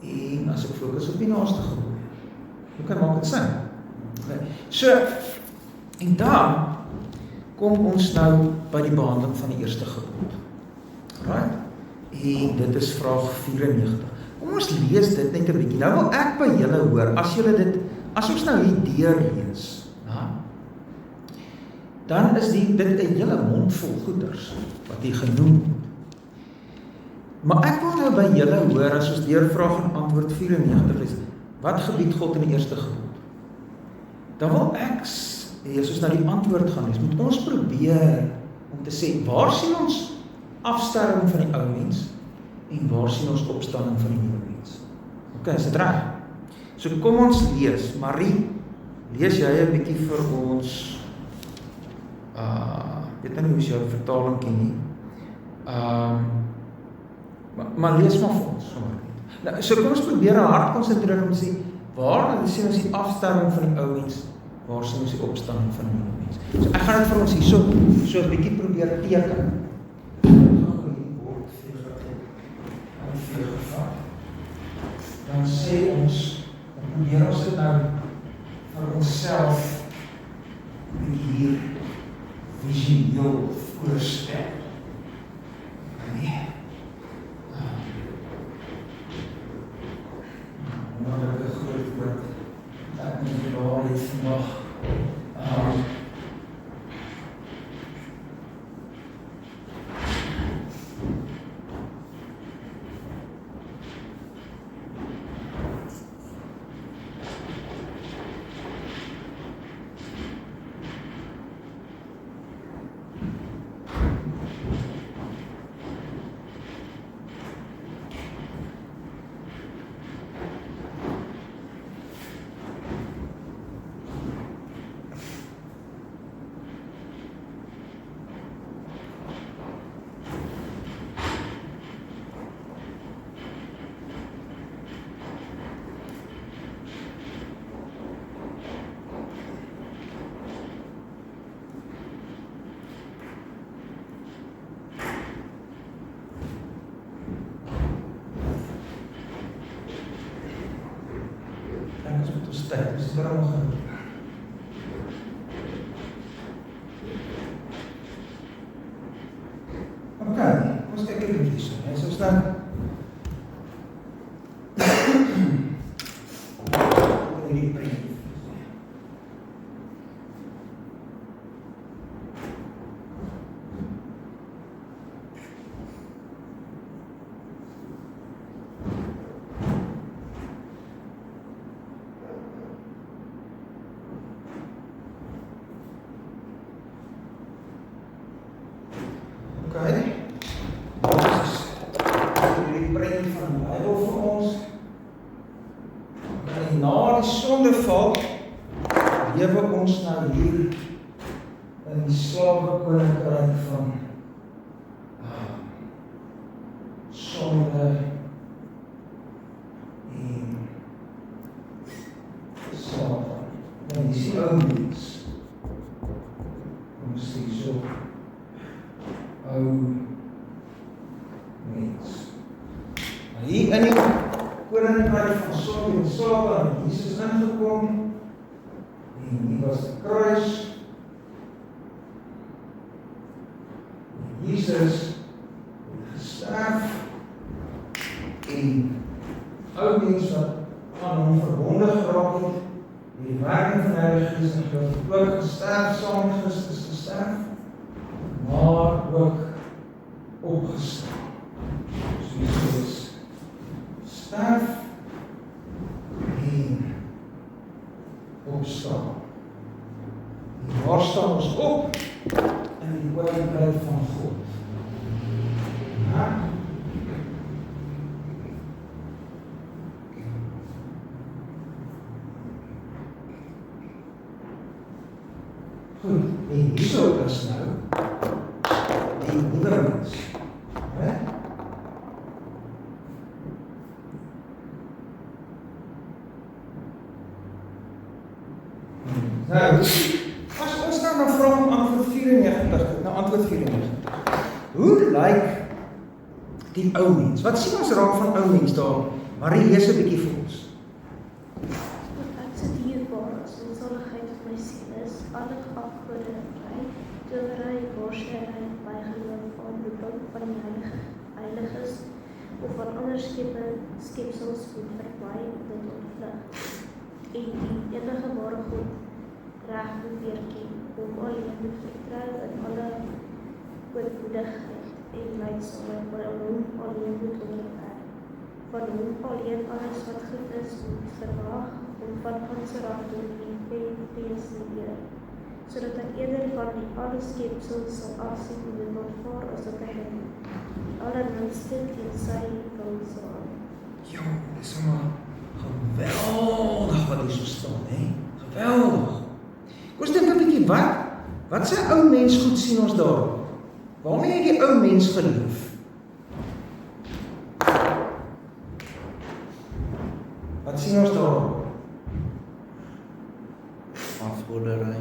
A: en as ek fokus op die naaste gebooie. Hoe kan maak het sin? So, en dan kom ons nou by die behandeling van die eerste gebod. Right? En dit is vraag 94. Kom ons lees dit net 'n bietjie. Nou wil ek by julle hoor, as ons nou hier deurlees, dan is dit 'n hele mond vol goeders wat hier genoem word. Maar ek wil nou by julle hoor, as ons deur vraag en antwoord 94 is, wat gebied God in die eerste gebod? Dan wil ek as ons na die antwoord gaan lees, moet ons probeer om te sê, waar sien ons afsterwing van die ou mens en waar sien ons opstanding van die nuwe mens? Ok, is dit reg? So kom ons lees. Marie, lees jy 'n bietjie vir ons, weet nie hoe is jou vertaling ken nie, maar lees maar vir ons. Nou, so kom ons probeer 'n hart konsentreer om te sê, waar sien ons die afsterwing van die ou mens, waar sien ons die opstanding van die nuwe mens? So ek gaan dit vir ons hier so 'n bietjie probeer teken. Dan sê ons, dan probeer ons dit nou vir onsself hier visueel voorstel. Nee. Nou dat ek groot word, ek moet daar iets vandag. Tyd, dis daar nog gaan. Ok, ons kyk hier bietjie so. So staan. Hierdie prent. Sondeval lewe ons nou hier in die slawekoninkryk van sonde en Satan. En dis die ou mens. Kom sê so. Ou mens. Maar hier in die koninkryk van sonde en Satan het Jesus ingekom en hier was die kruis en Jesus het gesterf en ou mens wat aan hom verbonde geraak het met die werking van die Heilige Gees en geloof ook gesterf saam met Christus gesterf maar ook opgestaan. So Jesus sterf en opstaan. En waar staan ons op? In die koninkryk van God. Ja? Goed, en hierso is nou die nuwe mens. Nou, as ons nou vra om antwoord 94, nou antwoord 94. Hoe lyk die ou mens? Wat sien ons raak van ou mens daar? Marie, lees 'n bietjie vir ons.
C: Ek sit hierbaar as onsaligheid op my siel is, alle afgoderry, towery, borshery, bygeloof, aanroeping van die heiliges of van ander skepsels moet verby dit ontvlug. En die enige ware God reg moet weerken, om alleen moet vertrou in alle ootmoedigheid en leidsaamheid, maar hom alleen moet onderwerp. Van hom alleen alles wat goed is moet verwag, om van ganse hart en vrees die Here. sodat ek eerder van die alle skepsels sal afsien en dit ontvaar as dat ek die allerminste teen sy wil sal hou.
A: Ja, dis maar geweldig wat hier so staan, hè? Geweldig. Kom ons dink 'n bietjie, wat sy ou mens goed sien ons daarop? Waarmee het die ou mens geloof? Wat sien ons daarop?
B: Afgoderry.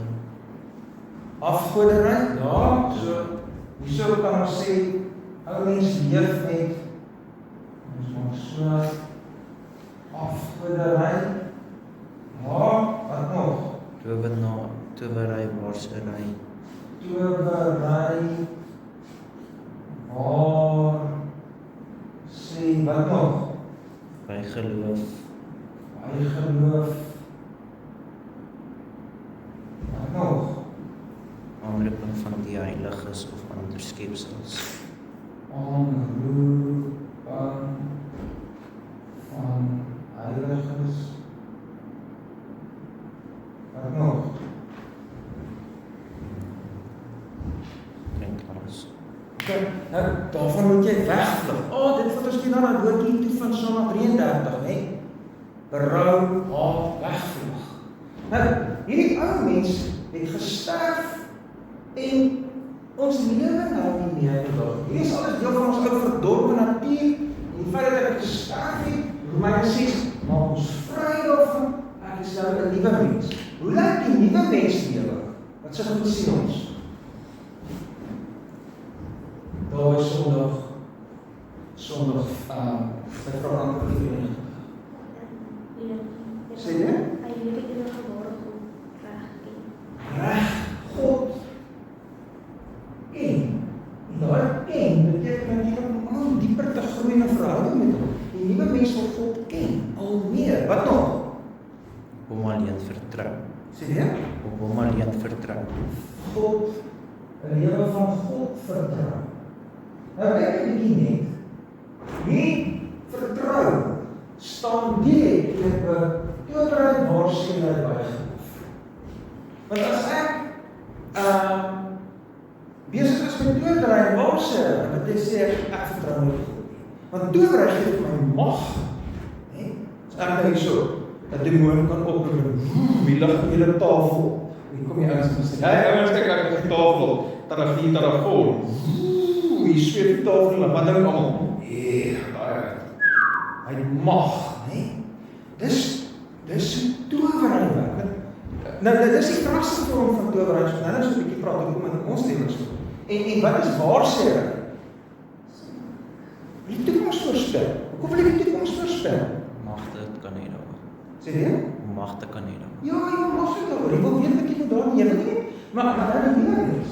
A: Afgoderry? Ja, so kan ons sê, ou mens leef met, ons maak so, afgoderry. Ja, wat nog?
B: Towery, waarsery.
A: Towery, waar, sê, wat nog?
B: Bygeloof.
A: Bygeloof. Wat nog?
B: Aanroeping van die heiliges of ander skepsels.
A: Aanroeping van heiliges. Wat nog?
B: Drinkglas.
A: Nou, daarvan moet jy wegvlug. Dit wat ons hier dan aan woordjie toe van Psalm 33, hè? Berou, haat, wegvlug. Nou, hierdie ou mens het gesterf en ons lewe nou nie meer vandag. Hierdie is alles deel van ons ou verdorwe natuur en die feit dat ek gesterf het, Romeine 6, maak ons vry daarvan, ek is nou 'n nuwe mens. Hoe lyk die nuwe mens lewe? Wat sê goed sien ons? Daar is Sondag, my vrou antwoord die vereniging. Sê jy?
C: Hy leer die enige ware God reg ken.
A: Reg God ken. En daai ken beteken natuurlik om al dieper te groei in 'n verhouding met hom. Die nuwe mens wil God ken, al meer. Wat nog?
B: Op hom alleen vertrou.
A: Sê jy?
B: Op hom alleen vertrou.
A: God, 'n lewe van God vertrou. Nou kyk 'n bietjie net. Nie vertrou staan direk teenoor towery, waarsêry, bygeloof. Want as ek besig is met towery en waarsêry, wat ek sê ek vertrou nie God nie. Want towery gee vir my mag, hè? As ek nou hierso 'n demoon kan oproep, wie lig op julle tafel? Hier kom die ouens en sê, "Hey ouens, kyk ek het 'n tafel, tarafon. Hier sweep die tafel en wat dink almal? Hy mag, hè? Dis towery werk. Nou dis die kragste vorm van towery. So nou so 'n bietjie praat oor in ons lewens. En wat is waarsêry? Die toekoms voorspel. Hoekom wil ek die toekoms voorspel?
B: Magte kan nie daar.
A: Sê jy?
B: Magte kan nie daar.
A: Ja, jy mag dit oor. Jy wil weet wat jy moet doen, jy weet nie. Maar nou nie meer is.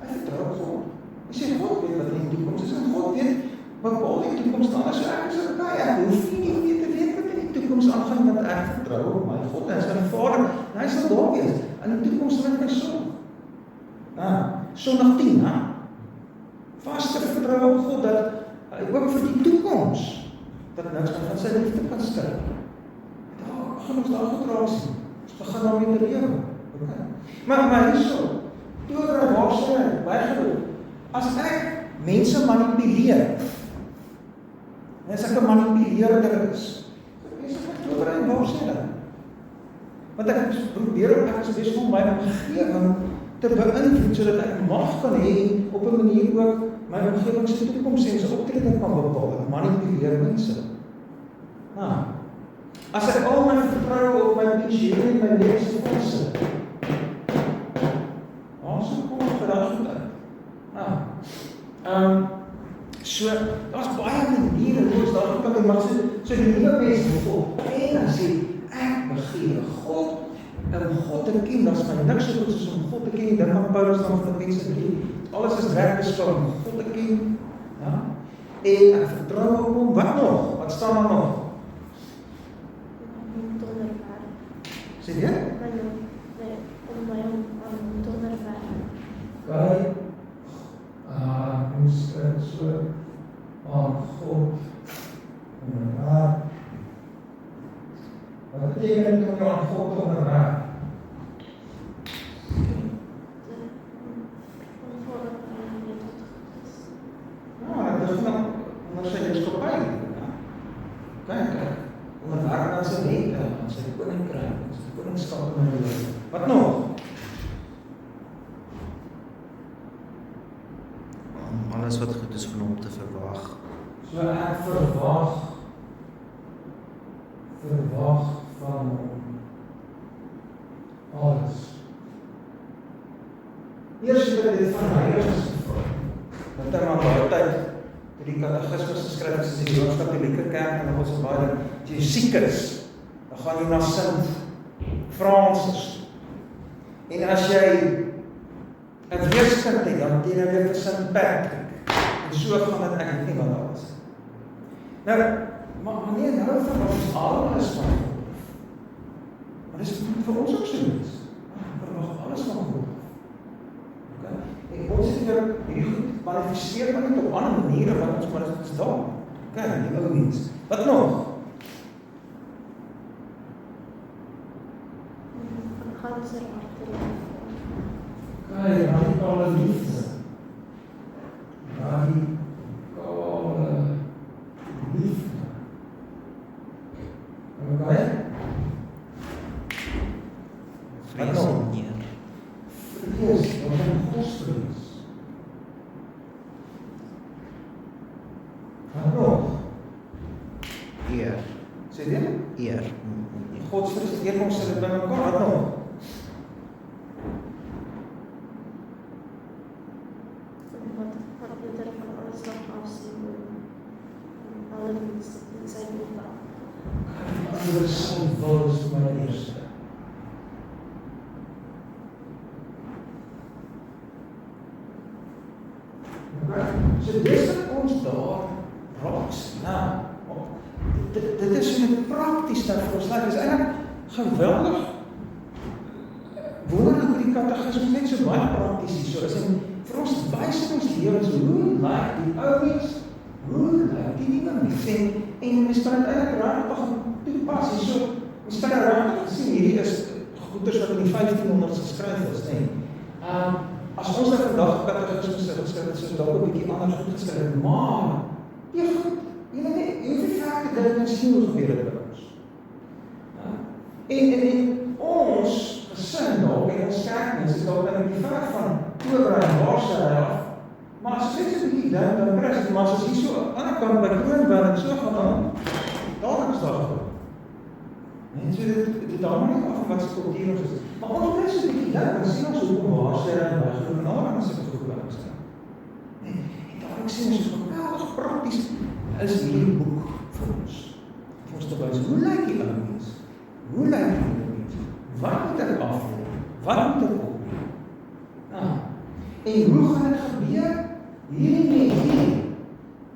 A: Hy vertrou op God. Hy sê God weet wat in die toekoms is en God weet wat al die toekoms dan is. So ek sê ek hoef nie te weet wat in die toekoms aangaan, want ek vertrou op my God. Hy is my Vader. En hy sal daar wees. In die toekoms sal ek my sorg. Sondag 10, hè? Vaste vertrou op God dat hy ook vir die toekoms dat niks van sy liefde kan skei. Daar gaan ons daar vertrou sien. Ons begin daarmee te lewe. Okay? Maar hierso, towery, waarsêry, bygeloof. As ek mense manipuleer, en as ek 'n manipuleerder is towery en waarsêry. Want ek probeer ek is besig om my omgewing te beïnvloed sodat ek mag kan hê op 'n manier ook my omgewing se toekoms en se optrede kan bepaal. Ek manipuleer mense. As ek al my vertroue op my pensioen en my mediese fondse, so kom ek vandag goed uit. So, daar's baie maniere hoe ons daarop kan mag so die nuwe mens volg. En dan sê ek begeer God en God te ken. Daar's my niks so goed soos om God te ken. Dink aan Paulus dan vir mense ken. Alles is reg beskik om God te ken. Ja? En ek vertrou op hom. Wat nog? Wat staan daar nog? Sê jy?
C: Om my aan te onderwerp.
A: Kyk, ons so aan God onderwerp. Wat beteken dit om aan God te onderwerp?
B: goed is van hom te verwag.
A: So ek verwag van hom alles. Eers het ek dit van heiligers gevra. Want in daai tyd, toe die katekismes geskryf is in die Rooms-Katolieke Kerk en ons baie, as jy siek is, dan gaan jy na Sint Francis. En as jy 'n weeskind het, dan teen jy vir Sint Patrick. En so gaan dit, ek weet nie wat daar is. Nou, maar nee, nou van ons alles van God. Maar dis vir ons ook so iets. Verwag alles van God. Okay? En ons het hierdie goed manifesteer maar net op ander maniere wat ons maar dit is daar. Okay, die ou mens. Wat nog?
C: Van ganse harte lief.
A: Okay, radikale liefde. Radikale liefde. Okay?
B: Vrees en eer.
A: Vrees, wat is godsvrees? Wat nog?
B: Eer.
A: Sê dit?
B: Eer.
A: Godsvrees, eer ons sit dit by mekaar, wat nog?
C: Wat beter van alles wat afsien en alle mense in sy wil.
A: Anders sy wil is vir my eerste. So dis wat ons daar raaks. Nou, dit is so net prakties dat vir ons lyk, is eintlik geweldig wonderlik hoe die katekisme net so baie prakties is. So is en vir ons wys in ons lewens hoe lyk die ou mens, hoe lyk die nuwe mens en mens kan dit eintlik regtig toepas. En so, mens kan regtig sien hierdie is goeders wat in die 1500s geskryf is, nee. As ons nou vandag katekismes geskryf het, so dalk 'n bietjie anders goed geskryf, maar jy goed, jy hoef nie vaak te dink en sien hoe gebeur dit by ons. En ons gesin dalk en ons kerkmense is dalk in die ver van Oorbraai en Waarsaai af, maar as jy so 'n bietjie dink, dan kry jy maar as jy so aan die ander kant by Kroonwil en so gaan dan daar is daar gebeur. En so dit hang nie af wat se kultuur ons is. Maar ons kry so 'n bietjie dink, dan sien ons hoe Waarsaai en Waarsaai en daar is dit goed langs. En daarom sien ons geweldig prakties is hierdie boek vir ons. Vir ons te wys, hoe lyk die ou mens? Hoe lyk die ou mens? Wat moet ek afleer? Wat moet ek opneem? En hoe gaan dit gebeur? Hierdie mens hier,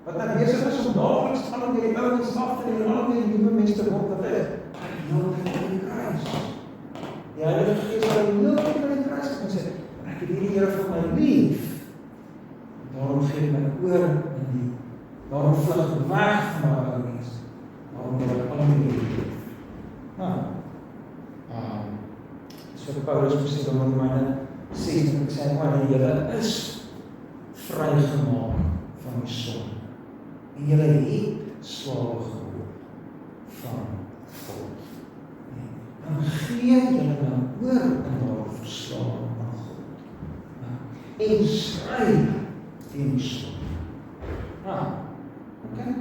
A: wat nou besig is om daagliks al die ou mens af te leer en al die nuwe mense te word, wat is? Heeltyd in die kruis. Die Heilige Gees het heeltyd in die kruis gekom sê, ek het hierdie Here vir my lief. Daarom gee ek my oor in die, daarom vlug ek weg van my ou mens. Daarom wil ek al die lief. So Paulus gesê in Romeine 16, ek sê maar die Here is vrygemaak van die sonde. En julle het slawe geword van God. Dan gee julle dan oor in daar verslae aan God. En stry teen die sonde. Okay?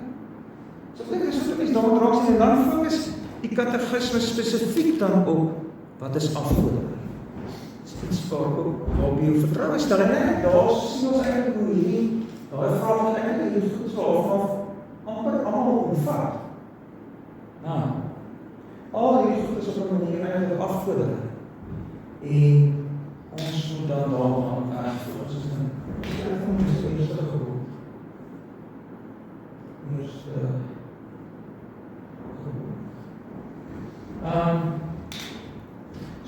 A: So ek dink dis wat mense daar raak sien en dan fokus die katekisme spesifiek dan op wat is afgoderry. Iets waarop jy vertroue stel en daar sien ons eintlik hoe hierdie daai vraag wat eintlik hier goed sal vanaf amper almal omvat. Al hierdie goed is op 'n manier eintlik afgoderry. En ons moet dan daaraan werk vir ons is dan eerste gebod.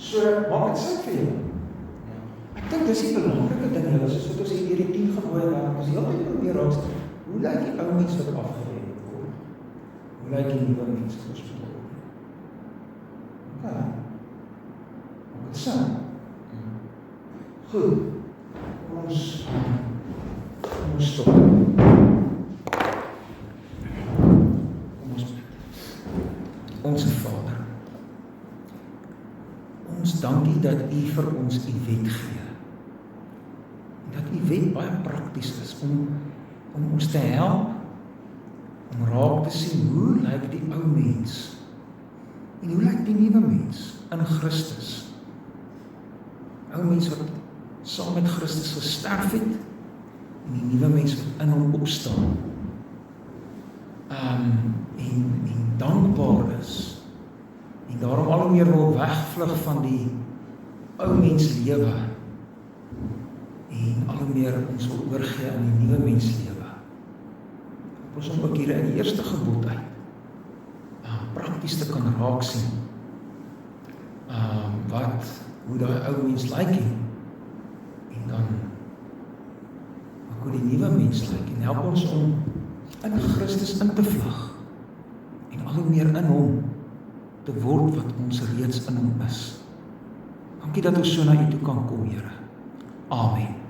A: So, maak het sin vir jou. Ek dink dis die belangrike ding, soos wat ons hier die 10 gebooie werk, ons heeltyd probeer raakstel, hoe lyk die ou mens wat afgereed word? Hoe lyk die nuwe mens wat ons moet word? Okay. Maak het sin? Goed. Ons stop. Onse Vader, ons dankie dat U vir ons U wet gee. En dat U wet baie prakties is om om ons te help om raak te sien hoe lyk die ou mens en hoe lyk die nuwe mens in Christus. Ou mens wat saam met Christus gesterf het en die nuwe mens wat in hom opstaan. En dankbaar is en daarom al hoe meer wil wegvlug van die ou mens lewe en al hoe meer ons wil oorgee aan die nuwe mens lewe. Ons om ook hier in die eerste gebod uit prakties te kan raak sien hoe daai ou mens lyk en dan ook hoe die nuwe mens lyk en help ons om in Christus in te vlug en al hoe meer in hom te word wat ons reeds in hom is. Dankie dat ons so na U toe kan kom, Here. Amen.